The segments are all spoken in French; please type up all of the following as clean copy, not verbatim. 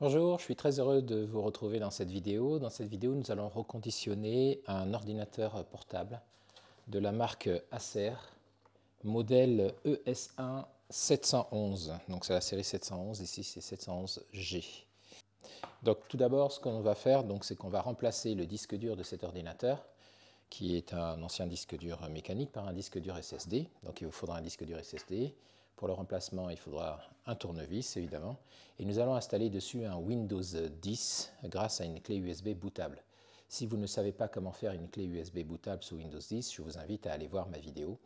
Bonjour, je suis très heureux de vous retrouver dans cette vidéo. Dans cette vidéo, nous allons reconditionner un ordinateur portable de la marque Acer, modèle ES1 711. Donc c'est la série 711, ici c'est 711G. Donc tout d'abord, ce qu'on va faire, c'est qu'on va remplacer le disque dur de cet ordinateur, qui est un ancien disque dur mécanique, par un disque dur SSD. Donc il vous faudra un disque dur SSD. Pour le remplacement, il faudra un tournevis, évidemment. Et nous allons installer dessus un Windows 10 grâce à une clé USB bootable. Si vous ne savez pas comment faire une clé USB bootable sous Windows 10, je vous invite à aller voir ma vidéo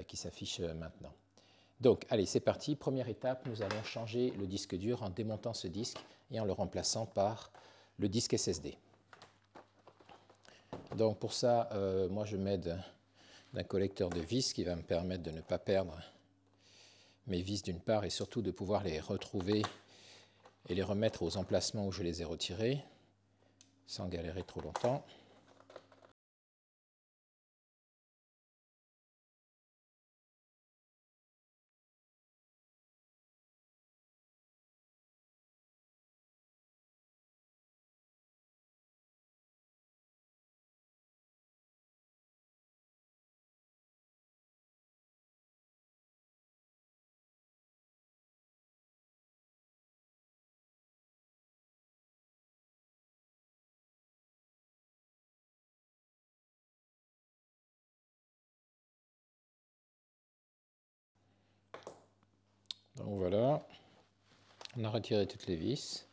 qui s'affiche maintenant. Donc, allez, c'est parti. Première étape, nous allons changer le disque dur en démontant ce disque et en le remplaçant par le disque SSD. Donc pour ça, moi je m'aide d'un collecteur de vis qui va me permettre de ne pas perdre mes vis d'une part et surtout de pouvoir les retrouver et les remettre aux emplacements où je les ai retirés sans galérer trop longtemps. Donc voilà, on a retiré toutes les vis.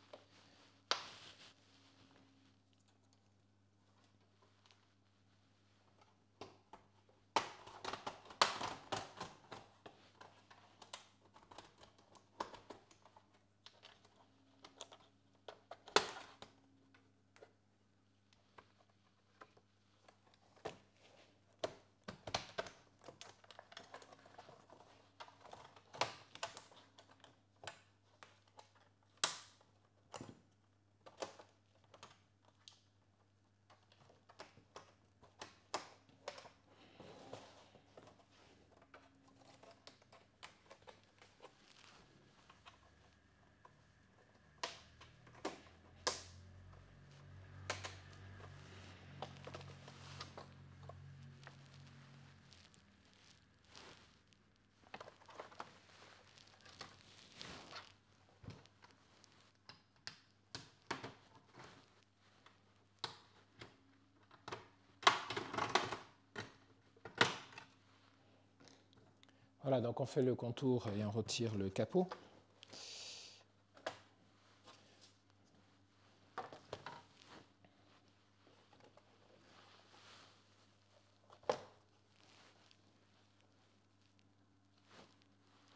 Voilà, donc on fait le contour et on retire le capot.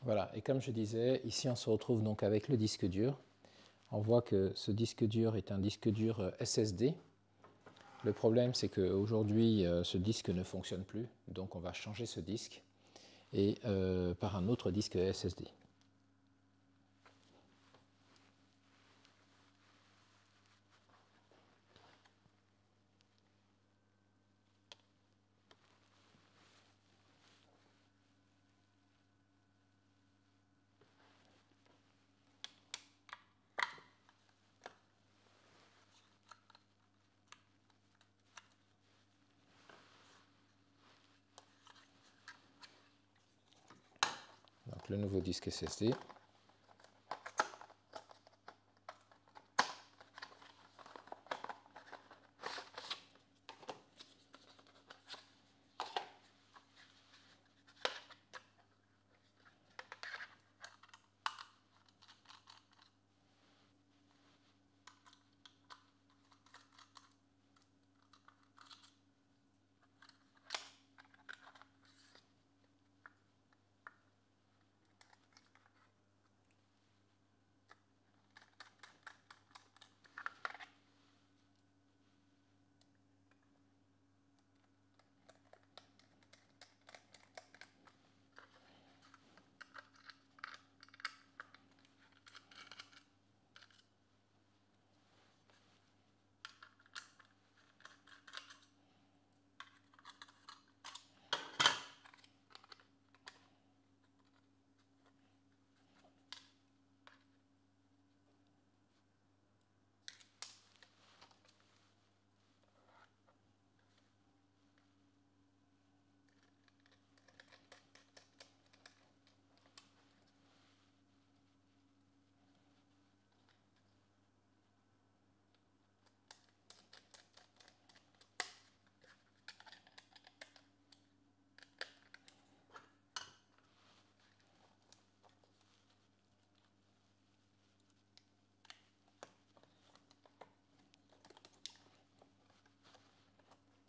Voilà, et comme je disais, ici on se retrouve donc avec le disque dur. On voit que ce disque dur est un disque dur SSD. Le problème, c'est qu'aujourd'hui, ce disque ne fonctionne plus, donc on va changer ce disque et par un autre disque SSD. Donc le nouveau disque SSD.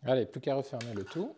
Allez, plus qu'à refermer le tout.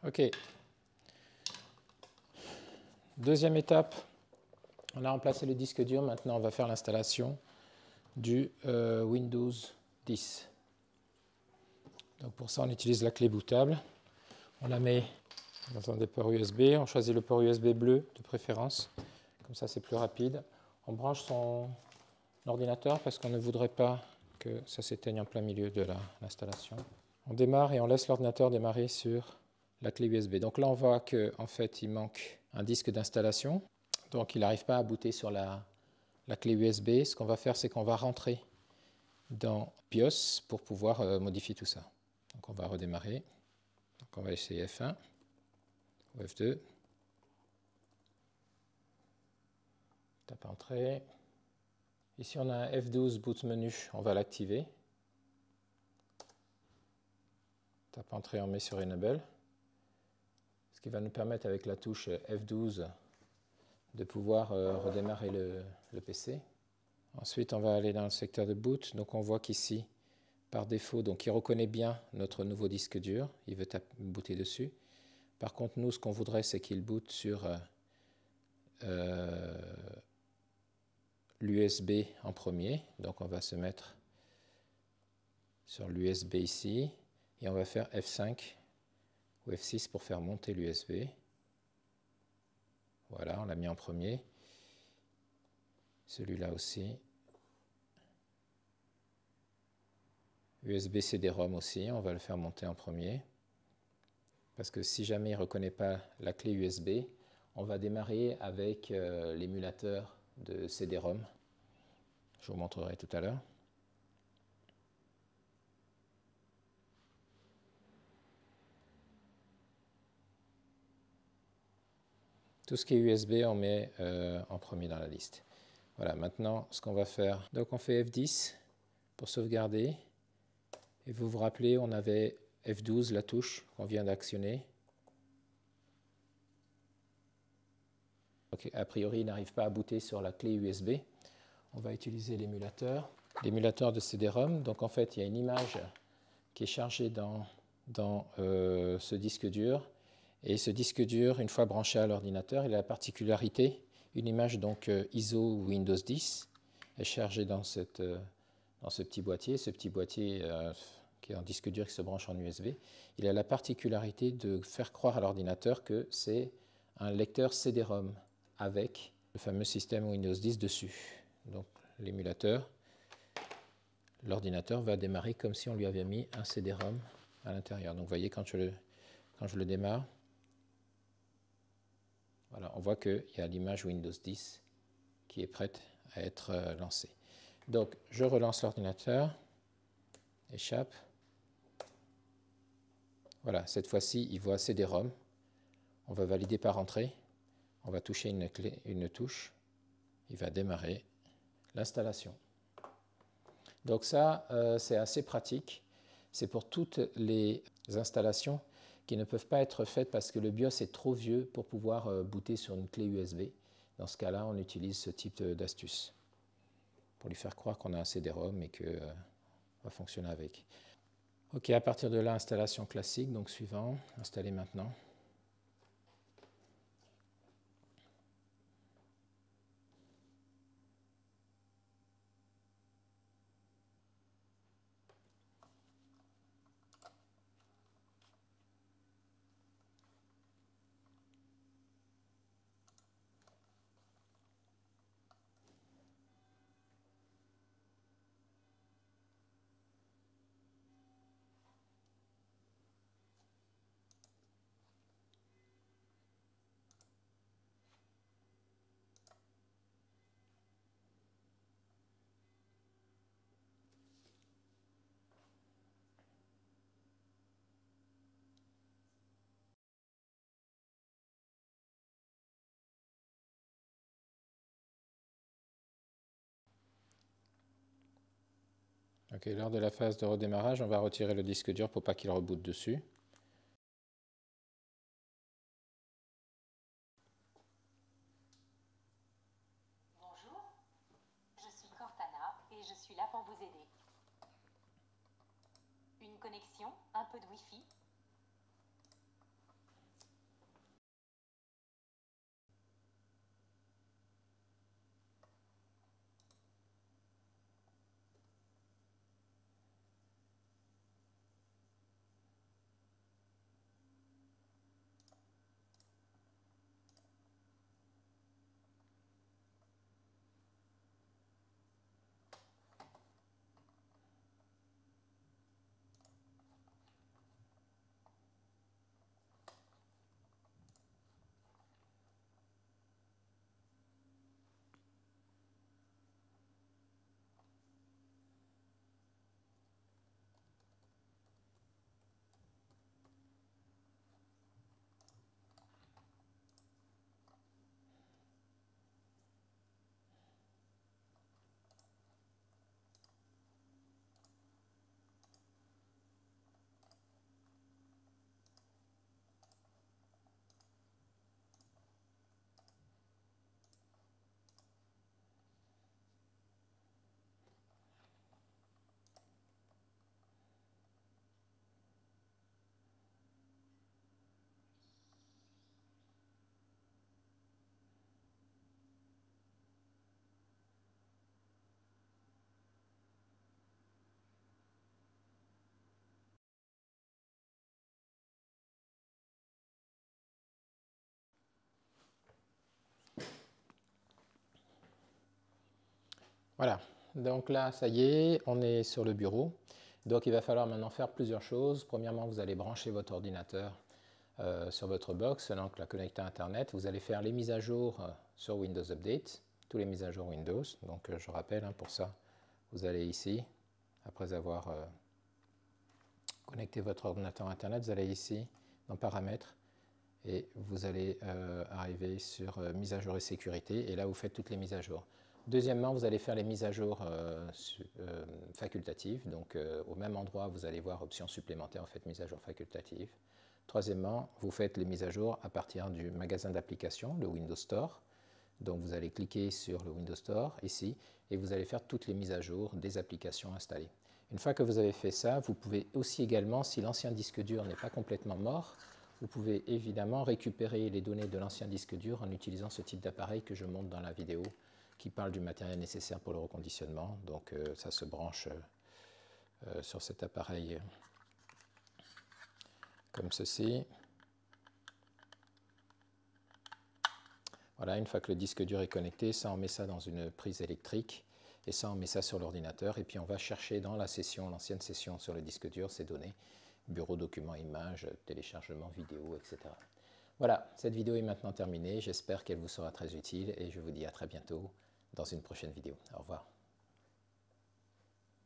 OK. Deuxième étape, on a remplacé le disque dur. Maintenant, on va faire l'installation du Windows 10. Donc pour ça, on utilise la clé bootable. On la met dans un des ports USB. On choisit le port USB bleu de préférence. Comme ça, c'est plus rapide. On branche son ordinateur parce qu'on ne voudrait pas que ça s'éteigne en plein milieu de l'installation. On démarre et on laisse l'ordinateur démarrer sur la clé USB. Donc là, on voit qu'en fait, il manque un disque d'installation. Donc il n'arrive pas à booter sur la clé USB. Ce qu'on va faire, c'est qu'on va rentrer dans BIOS pour pouvoir modifier tout ça. Donc on va redémarrer. Donc on va essayer F1 ou F2. Tape Entrée. Ici on a un F12 boot menu, on va l'activer. Tape Entrée, on met sur Enable. Ce qui va nous permettre avec la touche F12 de pouvoir redémarrer le PC. Ensuite on va aller dans le secteur de boot. Donc on voit qu'ici, par défaut, donc il reconnaît bien notre nouveau disque dur, il veut booter dessus. Par contre, nous, ce qu'on voudrait, c'est qu'il boot sur l'USB en premier. Donc on va se mettre sur l'USB ici, et on va faire F5 ou F6 pour faire monter l'USB. Voilà, on l'a mis en premier. Celui-là aussi. USB CD-ROM aussi, on va le faire monter en premier. Parce que si jamais il ne reconnaît pas la clé USB, on va démarrer avec l'émulateur de CD-ROM. Je vous montrerai tout à l'heure. Tout ce qui est USB, on met en premier dans la liste. Voilà, maintenant, ce qu'on va faire, donc on fait F10 pour sauvegarder. Et vous vous rappelez, on avait F12, la touche qu'on vient d'actionner. A priori, il n'arrive pas à booter sur la clé USB. On va utiliser l'émulateur de CD-ROM. Donc en fait, il y a une image qui est chargée dans ce disque dur. Et ce disque dur, une fois branché à l'ordinateur, il a la particularité, une image donc ISO Windows 10 est chargée dans ce petit boîtier. Ce petit boîtier qui est un disque dur qui se branche en USB, il a la particularité de faire croire à l'ordinateur que c'est un lecteur CD-ROM avec le fameux système Windows 10 dessus. Donc l'émulateur, l'ordinateur va démarrer comme si on lui avait mis un CD-ROM à l'intérieur. Donc vous voyez, quand je le démarre, voilà, on voit qu'il y a l'image Windows 10 qui est prête à être lancée. Donc je relance l'ordinateur, échappe. Voilà, cette fois-ci, il voit CD-ROM. On va valider par entrée. On va toucher une touche. Il va démarrer l'installation. Donc ça, c'est assez pratique. C'est pour toutes les installations qui ne peuvent pas être faites parce que le BIOS est trop vieux pour pouvoir booter sur une clé USB. Dans ce cas-là, on utilise ce type d'astuce pour lui faire croire qu'on a un CD-ROM et qu'on va fonctionner avec. Ok, à partir de là, installation classique, donc suivant, installer maintenant. Ok, lors de la phase de redémarrage, on va retirer le disque dur pour pas qu'il reboote dessus. Bonjour, je suis Cortana et je suis là pour vous aider. Une connexion, un peu de Wi-Fi. Voilà, donc là, ça y est, on est sur le bureau. Donc il va falloir maintenant faire plusieurs choses. Premièrement, vous allez brancher votre ordinateur sur votre box, donc la connecter à Internet. Vous allez faire les mises à jour sur Windows Update, tous les mises à jour Windows. Donc je rappelle, pour ça, vous allez ici, après avoir connecté votre ordinateur à Internet, vous allez ici dans Paramètres et vous allez arriver sur mise à jour et sécurité, et là vous faites toutes les mises à jour. Deuxièmement, vous allez faire les mises à jour facultatives, donc au même endroit vous allez voir options supplémentaires, en fait mise à jour facultative. Troisièmement, vous faites les mises à jour à partir du magasin d'applications, le Windows Store. Donc vous allez cliquer sur le Windows Store ici et vous allez faire toutes les mises à jour des applications installées. Une fois que vous avez fait ça, vous pouvez aussi également, si l'ancien disque dur n'est pas complètement mort, vous pouvez évidemment récupérer les données de l'ancien disque dur en utilisant ce type d'appareil que je montre dans la vidéo qui parle du matériel nécessaire pour le reconditionnement. Donc ça se branche sur cet appareil comme ceci. Voilà, une fois que le disque dur est connecté, ça on met ça dans une prise électrique et ça on met ça sur l'ordinateur et puis on va chercher dans la session, l'ancienne session sur le disque dur, ces données, bureau, documents, images, téléchargement, vidéo, etc. Voilà, cette vidéo est maintenant terminée, j'espère qu'elle vous sera très utile et je vous dis à très bientôt dans une prochaine vidéo. Au revoir.